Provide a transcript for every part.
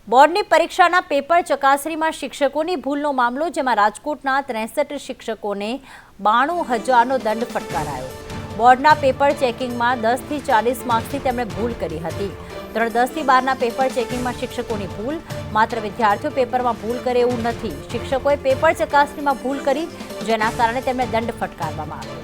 બોર્ડની પરીક્ષાના પેપર ચકાસણીમાં શિક્ષકોની ભૂલનો મામલો, જેમાં રાજકોટના 63 શિક્ષકોને 92,000નો દંડ ફટકારાયો। બોર્ડના પેપર ચેકિંગમાં 10 થી 40 માર્ક્સની તેમણે ભૂલ કરી હતી। ધોરણ 10 થી 12ના પેપર ચેકિંગમાં શિક્ષકોની ભૂલ, માત્ર વિદ્યાર્થીઓ પેપરમાં ભૂલ કરે એવું નથી। શિક્ષકોએ પેપર ચકાસણીમાં ભૂલ કરી, જેના કારણે તેમને દંડ ફટકારવામાં આવ્યો।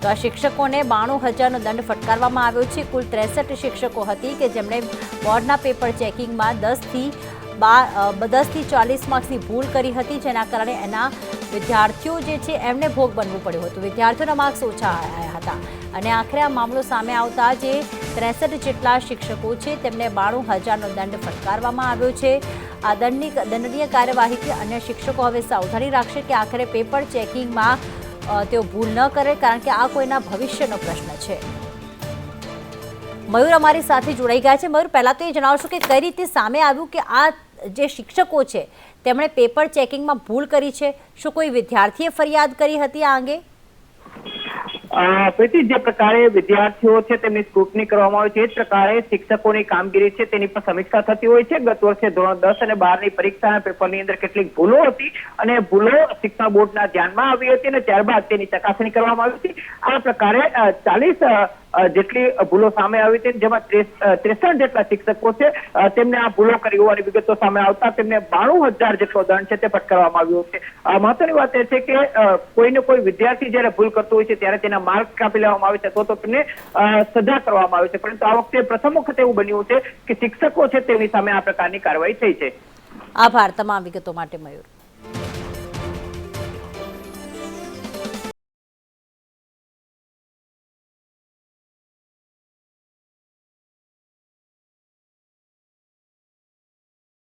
તો આ શિક્ષકોને 92,000નો દંડ ફટકારવામાં આવ્યો છે। કુલ 63 શિક્ષકો હતી કે જેમણે બોર્ડના પેપર ચેકિંગમાં 10 થી 40 માર્ક્સની ભૂલ કરી હતી, જેના કારણે એના વિદ્યાર્થીઓ જે છે એમને ભોગ બનવું પડ્યું હતું। વિદ્યાર્થીઓના માર્ક્સ ઓછા આવ્યા હતા અને આખરે આ મામલો સામે આવતા જે 63 જેટલા શિક્ષકો છે તેમને 92,000નો દંડ ફટકારવામાં આવ્યો છે। આ દંડનીય કાર્યવાહીથી અન્ય શિક્ષકો હવે સાવધાની રાખશે કે આખરે પેપર ચેકિંગમાં તેઓ ભૂલ ન કરે, કારણ કે આ કોઈના ભવિષ્યનો પ્રશ્ન છે। મયુર અમારી સાથે જોડાઈ ગયા છે। મયુર, પહેલા તો એ જણાવશો કે કઈ રીતે સામે આવ્યું કે આ જે શિક્ષકો છે તેમણે પેપર ચેકિંગમાં ભૂલ કરી છે? શું કોઈ વિદ્યાર્થીએ ફરિયાદ કરી હતી આ અંગે? પ્રીતિ, જે પ્રકારે વિદ્યાર્થીઓ છે તેમની સ્ક્રુટની કરવામાં આવે છે, એ જ પ્રકારે શિક્ષકોની કામગીરી છે તેની પર સમીક્ષા થતી હોય છે। ગત વર્ષે ધોરણ 10 અને 12ની પરીક્ષાના પેપરની અંદર કેટલીક ભૂલો હતી અને ભૂલો શિક્ષણ બોર્ડના ધ્યાનમાં આવી હતી અને ત્યારબાદ તેની ચકાસણી કરવામાં આવી હતી। આ પ્રકારે 40 જેટલી ભૂલો સામે આવી હતી, જેમાં 63 જેટલા શિક્ષકો છે તેમને આ ભૂલો કરી હોવાની વિગતો સામે આવતા તેમને 92,000 જેટલો દંડ છે તે ફટકારવામાં આવ્યો છે। મહત્વની વાત એ છે કે કોઈને કોઈ વિદ્યાર્થી જયારે ભૂલ કરતો હોય છે ત્યારે તેના માર્ક્સ કાપી લેવામાં આવે છે અથવા તો તેને સજા કરવામાં આવે છે, પરંતુ આ વખતે પ્રથમ વખત એવું બન્યું છે કે શિક્ષકો છે તેની સામે આ પ્રકારની કાર્યવાહી થઈ છે। આભાર તમામ વિગતો માટે મયુર।